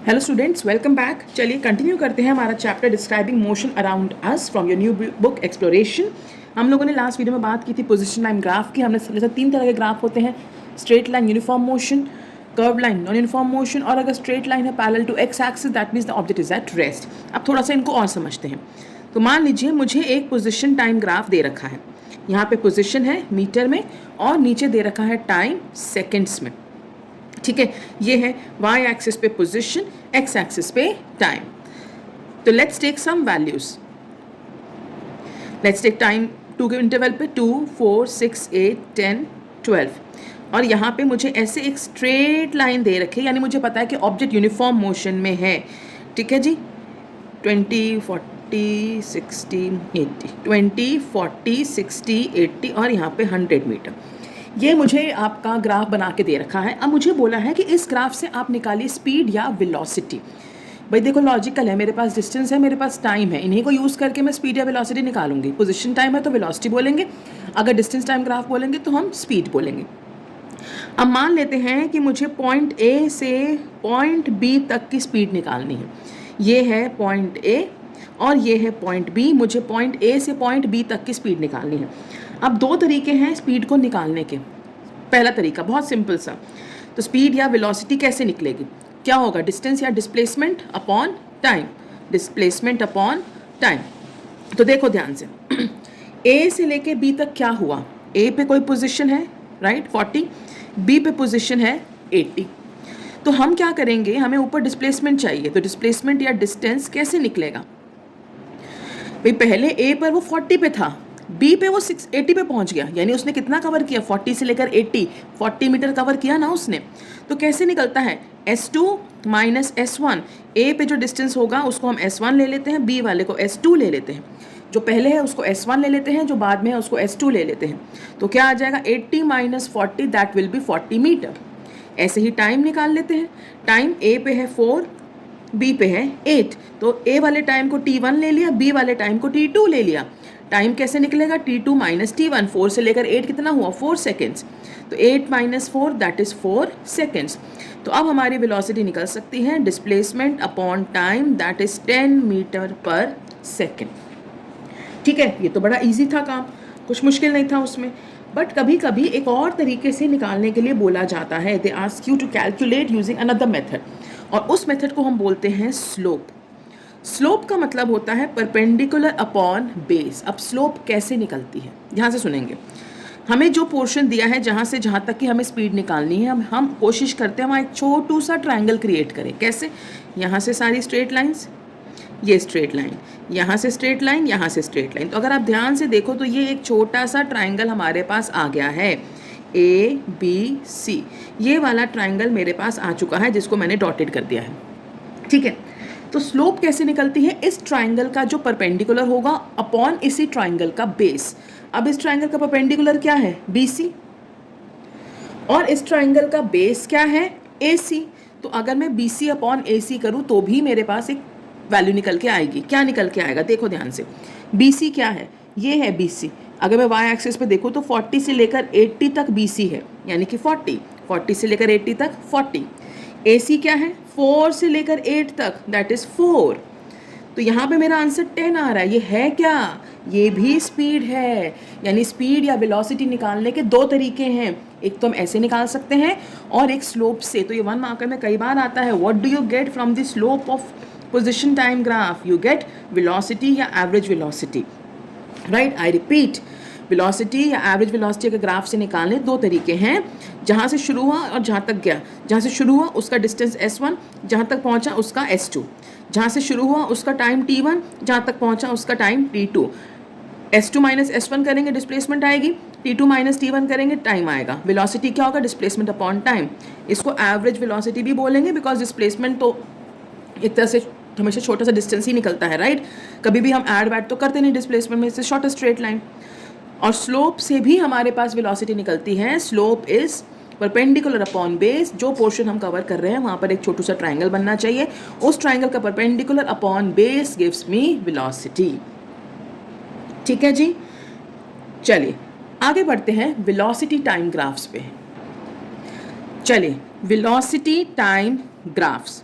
Hello students, welcome back. चलिए continue करते हैं हमारा chapter describing motion around us from your new book exploration. हम लोगों ने लास्ट वीडियो में बात की थी पोजीशन लाइन ग्राफ की। हमने समझा 3 तरह के ग्राफ होते हैं, straight line uniform motion, curve line non uniform motion, और अगर स्ट्रेट लाइन है parallel to X axis that means the object is at rest. अब थोड़ा सा इनको और समझते हैं। तो मान लीजिए मुझे एक पोजिशन टाइम ग्राफ दे रखा है। यहाँ पे पोजिशन है मीटर में और नीचे दे रखा है टाइम सेकेंड्स में। ठीक है, ये है y एक्सिस पे पोजीशन, x एक्सिस पे टाइम। तो let's take some values. Let's take time 2 के इंटरवल पे 2, 4, 6, 8, 10, 12। और यहाँ पे मुझे ऐसे एक स्ट्रेट लाइन दे रखे, यानी मुझे पता है कि ऑब्जेक्ट यूनिफॉर्म मोशन में है। ठीक है जी, 20, 40, 60, 80, 20, 40, 60, 80 और यहाँ पे 100 मीटर। ये मुझे आपका ग्राफ बना के दे रखा है। अब मुझे बोला है कि इस ग्राफ से आप निकालिए स्पीड या वेलोसिटी। भाई देखो, लॉजिकल है, मेरे पास डिस्टेंस है, मेरे पास टाइम है, इन्हीं को यूज़ करके मैं स्पीड या वेलोसिटी निकालूंगी। पोजीशन टाइम है तो वेलोसिटी बोलेंगे, अगर डिस्टेंस टाइम ग्राफ बोलेंगे तो हम स्पीड बोलेंगे। अब मान लेते हैं कि मुझे पॉइंट ए से पॉइंट बी तक की स्पीड निकालनी है। ये है पॉइंट ए और ये है पॉइंट बी। मुझे पॉइंट ए से पॉइंट बी तक की स्पीड निकालनी है। अब 2 तरीके हैं स्पीड को निकालने के। पहला तरीका बहुत सिंपल सा, तो स्पीड या वेलोसिटी कैसे निकलेगी? क्या होगा? डिस्टेंस या displacement upon time, displacement upon time. तो देखो ध्यान से, ए से लेके बी तक क्या हुआ? ए पे कोई पोजीशन है, राइट, 40, बी पे पोजीशन है 80। तो हम क्या करेंगे, हमें ऊपर डिस्प्लेसमेंट चाहिए, तो डिस्प्लेसमेंट या डिस्टेंस कैसे निकलेगा? भाई पहले ए पर वो 40 पे था, बी पे वो 80 पे पहुंच गया, यानी उसने कितना कवर किया? 40 से लेकर 80, 40 मीटर कवर किया ना उसने। तो कैसे निकलता है? S2 minus S1। ए पे जो डिस्टेंस होगा उसको हम S1 ले लेते हैं, बी वाले को S2 ले लेते हैं, जो पहले है उसको S1 ले लेते हैं, जो बाद में है उसको S2 ले लेते हैं। तो क्या आ जाएगा? 80 minus 40 that will be 40 metre. ऐसे ही टाइम निकाल लेते हैं। टाइम ए पे है 4, बी पे है 8, तो ए वाले टाइम को T1 ले लिया, बी वाले टाइम को T2 ले लिया। टाइम कैसे निकलेगा? T2 minus T1। 4 से लेकर 8 कितना हुआ? 4 सेकेंड्स। तो 8 माइनस 4 दैट इज 4 सेकेंड्स। तो अब हमारी वेलोसिटी निकल सकती है displacement upon time that is 10 metre per second. ठीक है, ये तो बड़ा इजी था काम, कुछ मुश्किल नहीं था उसमें। बट कभी कभी एक और तरीके से निकालने के लिए बोला जाता है, they ask you to calculate using another method, और उस मेथड को हम बोलते हैं स्लोप। स्लोप का मतलब होता है परपेंडिकुलर अपॉन बेस। अब स्लोप कैसे निकलती है, ध्यान से सुनेंगे। हमें जो पोर्शन दिया है जहाँ से जहाँ तक कि हमें स्पीड निकालनी है, हम कोशिश करते हैं वहाँ एक छोटू सा ट्रायंगल क्रिएट करें। कैसे? यहाँ से सारी स्ट्रेट लाइंस, ये स्ट्रेट लाइन, यहाँ से स्ट्रेट लाइन, यहाँ से स्ट्रेट लाइन। तो अगर आप ध्यान से देखो तो ये एक छोटा सा ट्रायंगल हमारे पास आ गया है, ABC। ये वाला ट्रायंगल मेरे पास आ चुका है जिसको मैंने डॉटेड कर दिया है। ठीक है, तो स्लोप कैसे निकलती है? इस ट्रायंगल का जो परपेंडिकुलर होगा अपॉन इसी ट्रायंगल का बेस। अब इस ट्रायंगल का परपेंडिकुलर क्या है? BC, और इस ट्रायंगल का बेस क्या है? AC। तो अगर मैं BC अपॉन AC करूं तो भी मेरे पास एक वैल्यू निकल के आएगी। क्या निकल के आएगा? देखो ध्यान से, BC क्या है? ये है BC। अगर मैं y एक्सिस पे देखूँ तो 40 से लेकर 80 तक BC है, यानी कि 40 से लेकर 80 तक 40। AC क्या है? 4 से लेकर 8 तक, दैट इज 4। तो यहाँ पे मेरा आंसर 10 आ रहा है। ये है क्या? ये भी स्पीड है। यानी स्पीड या वेलोसिटी निकालने के 2 तरीके हैं, एक तो हम ऐसे निकाल सकते हैं और एक स्लोप से। तो ये 1 मार्कर में कई बार आता है, what do you get from the slope of position time graph? You get velocity या average velocity, right. I repeat, velocity या एवरेज वेलोसिटी के ग्राफ से निकालने 2 तरीके हैं, जहाँ से शुरू हुआ और जहाँ तक गया। जहाँ से शुरू हुआ उसका डिस्टेंस S1, जहाँ तक पहुँचा उसका S2। जहाँ से शुरू हुआ उसका टाइम T1, जहाँ तक पहुँचा उसका time T2। S2 minus S1 करेंगे डिस्प्लेसमेंट आएगी, T2 माइनस T1 करेंगे टाइम आएगा। वेलोसिटी क्या होगा? Displacement upon time. इसको एवरेज वेलोसिटी भी बोलेंगे, बिकॉज डिस्प्लेसमेंट तो एक तरह से हमेशा छोटा सा डिस्टेंस ही निकलता है, राइट। कभी भी हम ऐड वैड तो करते नहीं डिस्प्लेसमेंट में, से शॉर्टेस्ट स्ट्रेट लाइन। और स्लोप से भी हमारे पास वेलोसिटी निकलती है। Slope is perpendicular upon base. जो पोर्शन हम कवर कर रहे हैं वहाँ पर एक छोटू सा ट्रायंगल बनना चाहिए, उस ट्रायंगल का perpendicular upon base gives me velocity. ठीक है जी, चलिए आगे बढ़ते हैं वेलोसिटी टाइम ग्राफ्स पे। चलिए वेलोसिटी टाइम ग्राफ्स,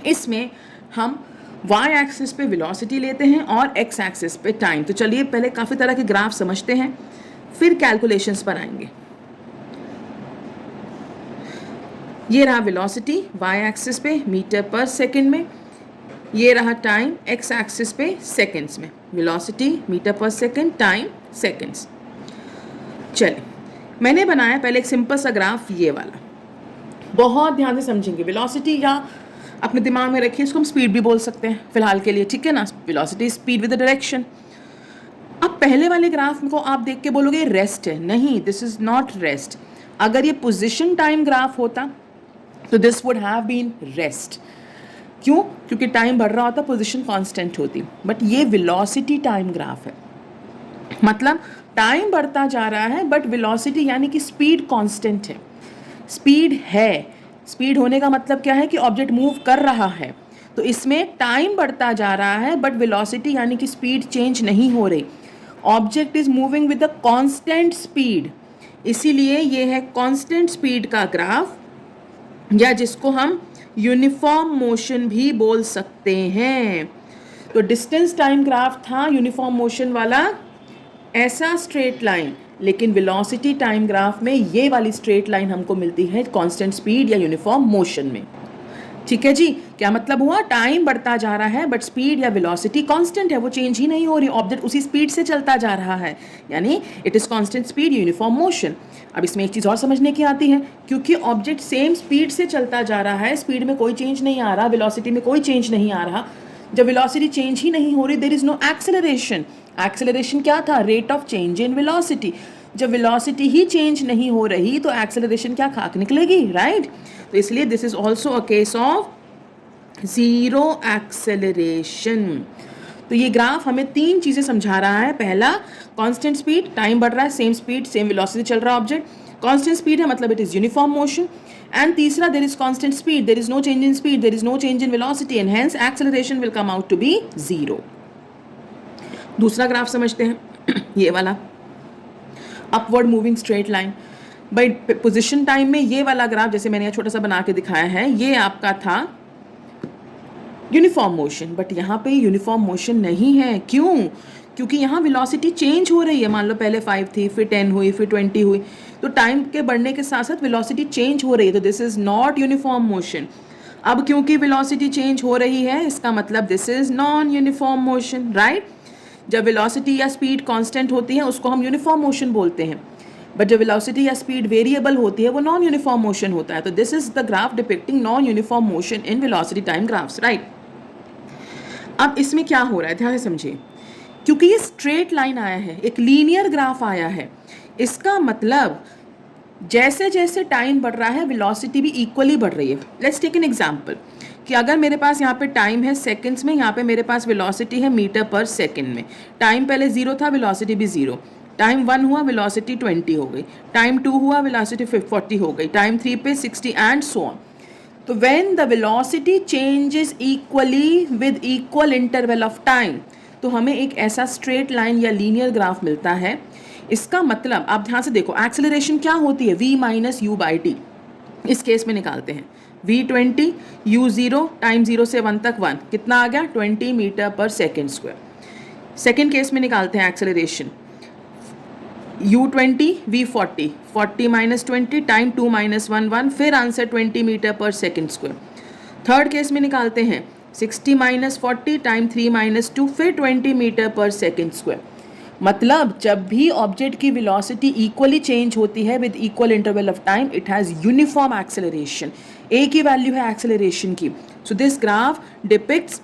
इसमें हम y एक्सिस पे वेलोसिटी लेते हैं और x एक्सिस पे टाइम। तो चलिए पहले काफ़ी तरह के ग्राफ समझते हैं, फिर कैलकुलेशंस पर आएंगे। ये रहा वेलोसिटी y एक्सिस पे मीटर पर सेकंड में, ये रहा टाइम x एक्सिस पे सेकंड्स में। वेलोसिटी मीटर पर सेकंड, टाइम सेकंड्स। चलिए मैंने बनाया पहले एक सिंपल सा ग्राफ, ये वाला। बहुत ध्यान से समझेंगे। वेलोसिटी या अपने दिमाग में रखिए, इसको हम स्पीड भी बोल सकते हैं फिलहाल के लिए, ठीक है ना। Velocity speed with the direction. अब पहले वाले ग्राफ को आप देख के बोलोगे रेस्ट है, नहीं, दिस इज नॉट रेस्ट। अगर ये पोजीशन टाइम ग्राफ होता तो this would have been rest. क्यों? क्योंकि टाइम बढ़ रहा होता, पोजीशन कांस्टेंट होती। बट ये वेलोसिटी टाइम ग्राफ है, मतलब टाइम बढ़ता जा रहा है बट वेलोसिटी यानी कि स्पीड कांस्टेंट है। स्पीड है, स्पीड होने का मतलब क्या है कि ऑब्जेक्ट मूव कर रहा है। तो इसमें टाइम बढ़ता जा रहा है बट वेलोसिटी यानी कि स्पीड चेंज नहीं हो रही। Object is moving with a constant speed, इसीलिए ये है कांस्टेंट स्पीड का ग्राफ, या जिसको हम यूनिफॉर्म मोशन भी बोल सकते हैं। तो डिस्टेंस टाइम ग्राफ था यूनिफॉर्म मोशन वाला, ऐसा स्ट्रेट लाइन, लेकिन वेलोसिटी टाइम ग्राफ में ये वाली स्ट्रेट लाइन हमको मिलती है कांस्टेंट स्पीड या यूनिफॉर्म मोशन में। ठीक है जी, क्या मतलब हुआ? टाइम बढ़ता जा रहा है बट स्पीड या वेलोसिटी कांस्टेंट है, वो चेंज ही नहीं हो रही, ऑब्जेक्ट उसी स्पीड से चलता जा रहा है, यानी it is constant speed uniform motion. अब इसमें एक चीज़ और समझने की आती है, क्योंकि ऑब्जेक्ट सेम स्पीड से चलता जा रहा है, स्पीड में कोई चेंज नहीं आ रहा, वेलोसिटी में कोई चेंज नहीं आ रहा। जब वेलोसिटी चेंज ही नहीं हो रही, there is no acceleration. Acceleration क्या था? Rate of change in velocity. जब वेलोसिटी ही चेंज नहीं हो रही तो एक्सेलरेशन क्या खाक निकलेगी, राइट? तो इसलिए this is also a case of zero acceleration. तो ये ग्राफ हमें तीन चीजें समझा रहा है। पहला, कांस्टेंट स्पीड, टाइम बढ़ रहा है, सेम स्पीड सेम वेलोसिटी चल रहा है ऑब्जेक्ट, कांस्टेंट स्पीड है मतलब it is uniform motion. And तीसरा, there is constant speed, there is no change in speed, there is no change in velocity, and hence acceleration will come out to be zero. दूसरा graph समझते हैं, ये वाला upward moving straight line. By position time में ये वाला graph, जैसे मैंने छोटा सा बना के दिखाया है, ये आपका था यूनिफॉर्म मोशन, बट यहाँ पे यूनिफॉर्म मोशन नहीं है। क्यों? क्योंकि यहाँ वेलोसिटी चेंज हो रही है। मान लो पहले 5 थी, फिर 10 हुई, फिर 20 हुई, तो टाइम के बढ़ने के साथ साथ वेलोसिटी चेंज हो रही है, तो this is not uniform motion. अब क्योंकि वेलोसिटी चेंज हो रही है, इसका मतलब this is non uniform motion, right? जब वेलोसिटी या स्पीड कांस्टेंट होती है उसको हम यूनिफॉर्म मोशन बोलते हैं, बट जब वेलोसिटी या स्पीड वेरिएबल होती है वो नॉन यूनिफॉर्म मोशन होता है। तो this is the graph depicting non uniform motion in velocity time graphs, right? अब इसमें क्या हो रहा है, ध्यान से समझिए। क्योंकि ये स्ट्रेट लाइन आया है, एक लीनियर ग्राफ आया है, इसका मतलब जैसे जैसे टाइम बढ़ रहा है वेलोसिटी भी इक्वली बढ़ रही है। लेट्स टेक एन एग्जांपल कि अगर मेरे पास यहाँ पे टाइम है सेकंड्स में, यहाँ पे मेरे पास वेलोसिटी है मीटर पर सेकंड में। टाइम पहले 0 था, वेलोसिटी भी 0। टाइम 1 हुआ, वेलोसिटी 20 हो गई। टाइम 2 हुआ, वेलोसिटी 40 हो गई। टाइम 3 पे 60 एंड सो ऑन। तो when the velocity changes equally with equal interval of time, तो हमें एक ऐसा स्ट्रेट लाइन या लीनियर ग्राफ मिलता है। इसका मतलब आप ध्यान से देखो, एक्सेलरेशन क्या होती है? v minus you by T. इस केस में निकालते हैं v 20, u 0, टाइम 0 से 1 तक 1, कितना आ गया? 20 metre per second square. Second case में निकालते हैं acceleration, u 20, v 40, 40 minus 20, time 2 minus 1, 1, फिर answer 20 metre per second square. Third case में निकालते हैं 60 माइनस 40, टाइम 3 माइनस 2, फिर 20 मीटर पर सेकेंड स्क्वायर। मतलब जब भी ऑब्जेक्ट की वेलोसिटी इक्वली चेंज होती है with equal interval of time, it has uniform acceleration. एक ही वैल्यू है एक्सेलरेशन की। So this graph depicts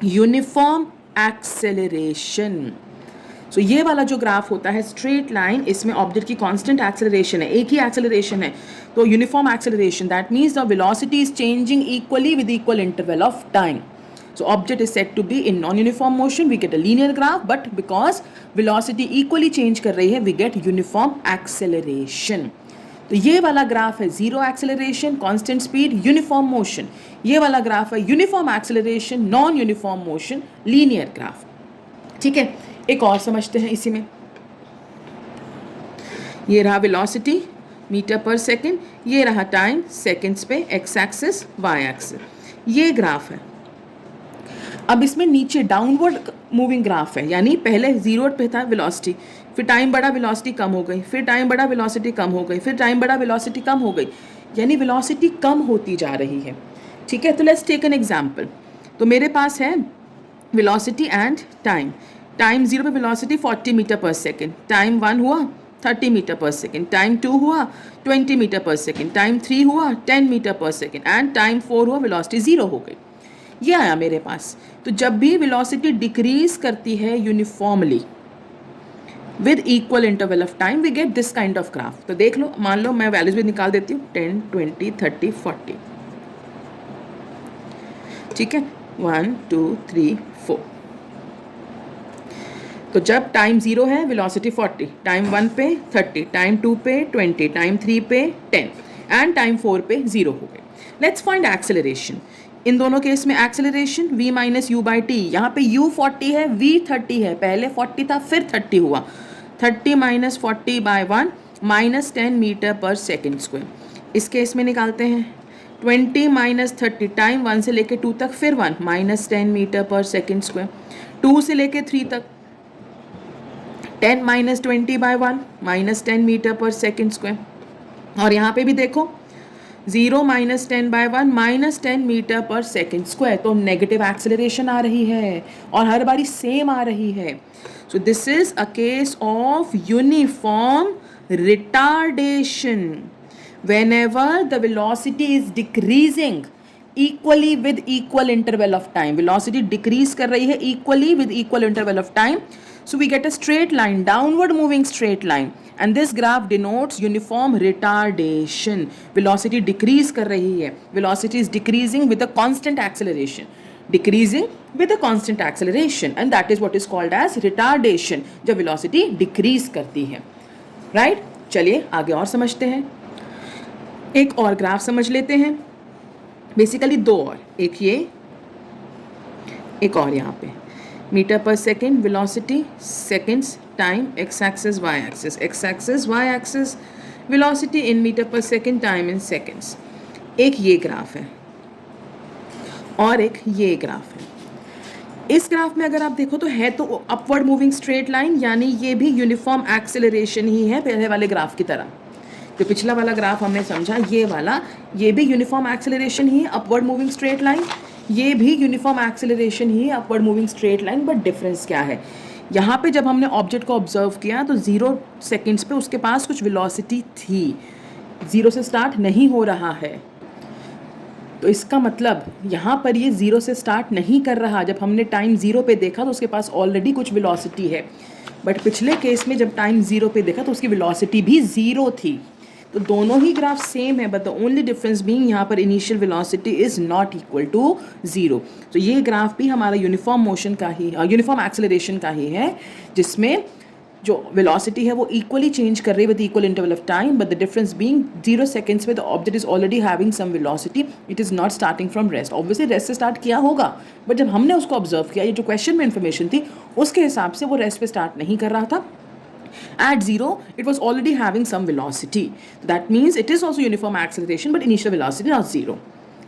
uniform acceleration. So ये वाला जो ग्राफ होता है स्ट्रेट लाइन, इसमें ऑब्जेक्ट की कांस्टेंट एक्सेलरेशन है, एक ही एक्सेलरेशन है, तो uniform acceleration, that means the velocity is changing equally with equal interval of time. So object is said to be in non-uniform motion. We get a linear graph, but because velocity equally change कर रही है, we get uniform acceleration. तो ये वाला graph है zero acceleration, constant speed, uniform motion. ये वाला graph है uniform acceleration, non uniform motion, linear graph. ठीक है, एक और समझते हैं इसी में. ये रहा वेलोसिटी, मीटर पर सेकेंड, ये रहा टाइम सेकेंड्स पे, एक्स एक्सिस वाई एक्सिस, ये ग्राफ है। अब इसमें नीचे डाउनवर्ड मूविंग ग्राफ है, यानी पहले जीरो पे था वेलोसिटी, फिर टाइम बढ़ा वेलोसिटी कम हो गई, फिर टाइम बढ़ा वेलोसिटी कम हो गई, फिर टाइम बढ़ा वेलोसिटी कम हो गई, यानी वेलोसिटी कम होती जा रही है। ठीक है, तो लेट्स टेक एन एग्जांपल। तो मेरे पास है वेलोसिटी एंड टाइम। टाइम 0 पे velocity 40 metre per second, time 1 हुआ 30 मीटर पर सेकेंड, टाइम 2 हुआ 20 मीटर पर सेकेंड, टाइम 3 हुआ 10 metre per second and time 4 हुआ वेलोसिटी 0 हो गई। ये आया मेरे पास। तो जब भी वेलोसिटी डिक्रीज करती है uniformly with equal interval of time we get this kind of graph. तो देख लो, मान लो मैं वैल्यूज भी निकाल देती हूँ, 10 20 30 40। ठीक है, 1 2 3 4। तो जब टाइम 0 है वेलोसिटी 40, टाइम 1 पे 30, टाइम 2 पे 20, टाइम 3 पे 10 एंड टाइम 4 पे 0 हो गए। Let's find acceleration. इन दोनों केस में acceleration v minus you by T, यहाँ पे u 40 है v 30 है, पहले 40 था फिर 30 हुआ, 30 minus 40 bye 1 minus 10 metre per second square. इस केस में निकालते हैं 20 माइनस 30, टाइम 1 से लेके 2 तक फिर 1 minus 10 metre per second square, 2 से लेके 3 तक 10 minus 20 bye 1 minus 10 metre per second square. और यहाँ पे भी देखो 0 minus 10 bye 1 minus 10 metre per second square. तो नेगेटिव एक्सेलरेशन आ रही है और हर बारी सेम आ रही है। सो this is a case of uniform retardation. whenever the velocity is decreasing equally with equal interval of time, velocity decrease कर रही है equally with equal interval of time, so we get a straight line, downward moving straight line, and this graph denotes uniform retardation. velocity decrease कर रही है, velocity is decreasing with a constant acceleration, decreasing with a constant acceleration, and that is what is called as retardation, जब velocity decrease करती है। right? चलिए आगे और समझते हैं। एक और ग्राफ समझ लेते हैं, बेसिकली दो और, एक ये, एक और यहाँ पे, metre per second velocity seconds time X axis Y axis, X axis Y axis velocity in metre per second time in seconds. एक ये ग्राफ है और एक ये ग्राफ है। इस ग्राफ में अगर आप देखो तो है तो अपवर्ड मूविंग स्ट्रेट लाइन, यानी ये भी यूनिफॉर्म एक्सेलरेशन ही है पहले वाले ग्राफ की तरह। तो पिछला वाला ग्राफ हमने समझा, ये वाला, ये भी यूनिफॉर्म एक्सेलरेशन ही है, अपवर्ड मूविंग स्ट्रेट लाइन, ये भी यूनिफॉर्म एक्सेलरेशन ही है, upward moving straight line. But difference क्या है, यहाँ पे जब हमने ऑब्जेक्ट को ऑब्जर्व किया तो 0 सेकेंड्स पे उसके पास कुछ वेलोसिटी थी, 0 से स्टार्ट नहीं हो रहा है। तो इसका मतलब यहाँ पर ये 0 से स्टार्ट नहीं कर रहा। जब हमने टाइम 0 पे देखा तो उसके पास ऑलरेडी कुछ वेलोसिटी है, बट पिछले केस में जब टाइम 0 पे देखा तो उसकी वेलोसिटी भी 0 थी। तो दोनों ही ग्राफ सेम है, but the only difference being यहाँ पर initial velocity is not equal to 0। तो ये ग्राफ भी हमारा यूनिफॉर्म मोशन का ही, यूनिफॉर्म एक्सेलरेशन का ही है, जिसमें जो वेलोसिटी है वो इक्वली चेंज कर रही है with equal interval of time, but the difference being 0 seconds में the object is already having some velocity, it is not starting from rest. Obviously rest से स्टार्ट किया होगा, बट जब हमने उसको ऑब्जर्व किया, ये जो क्वेश्चन में इन्फॉर्मेशन थी उसके हिसाब से वो रेस्ट पे स्टार्ट नहीं कर रहा था। At 0, it was already having some velocity. That means it is also uniform acceleration, but initial velocity not 0.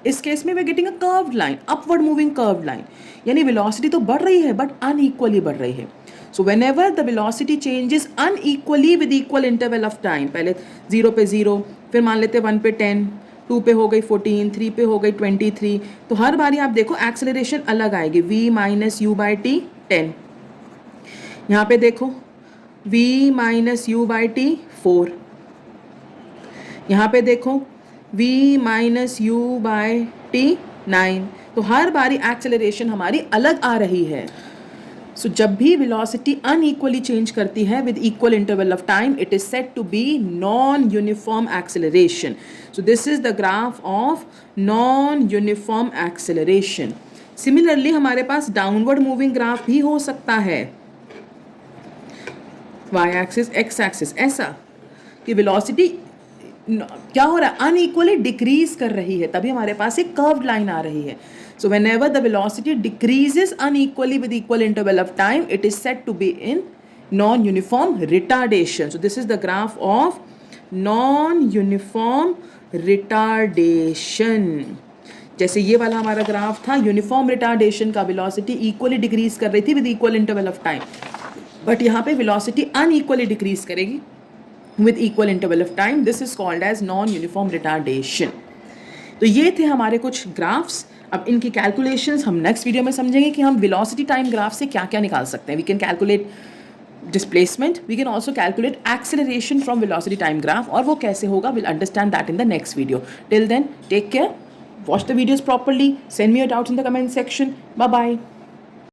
इस केस में we are getting a curved line, upward moving curved line. यानी velocity तो बढ़ रही है, but unequally बढ़ रही है. So whenever the velocity changes unequally with equal interval of time, पहले 0 पे 0, फिर मान लेते 1 पे 10, 2 पे हो गई 14, 3 पे हो गई 23, तो हर बारी आप देखो एक्सेलरेशन अलग आएगी, v minus you by T 10। यहाँ पे देखो v minus you by T 4, यहाँ पे देखो v minus you by T 9। तो हर बारी एक्सेलरेशन हमारी अलग आ रही है। सो जब भी वेलोसिटी अनइक्वली चेंज करती है with equal interval of time, it is said to be non uniform acceleration. So this is the graph of non uniform acceleration. Similarly हमारे पास डाउनवर्ड मूविंग ग्राफ भी हो सकता है, वाई एक्सिस एक्स एक्सिस, ऐसा कि वेलोसिटी क्या हो रहा है, अनइक्वली डिक्रीज कर रही है, तभी हमारे पास एक कर्व्ड लाइन आ रही है। So whenever the velocity decreases unequally with equal interval of time, it is said to be in non uniform retardation. So this is the graph of non uniform retardation. जैसे ये वाला हमारा ग्राफ था, uniform retardation का velocity equally decrease कर रही थी with equal interval of time, but यहाँ पे वेलोसिटी अनइक्वली डिक्रीज करेगी with equal interval of time. This is called as non-uniform retardation. तो ये थे हमारे कुछ ग्राफ्स। अब इनकी कैलकुलेशंस हम नेक्स्ट वीडियो में समझेंगे कि हम वेलोसिटी टाइम ग्राफ से क्या क्या निकाल सकते हैं। We can calculate displacement, we can also calculate acceleration from velocity time graph, और वो कैसे होगा will understand that in the next video. Till then take care, watch the videos properly, send me your doubts in the comment section. Bye bye.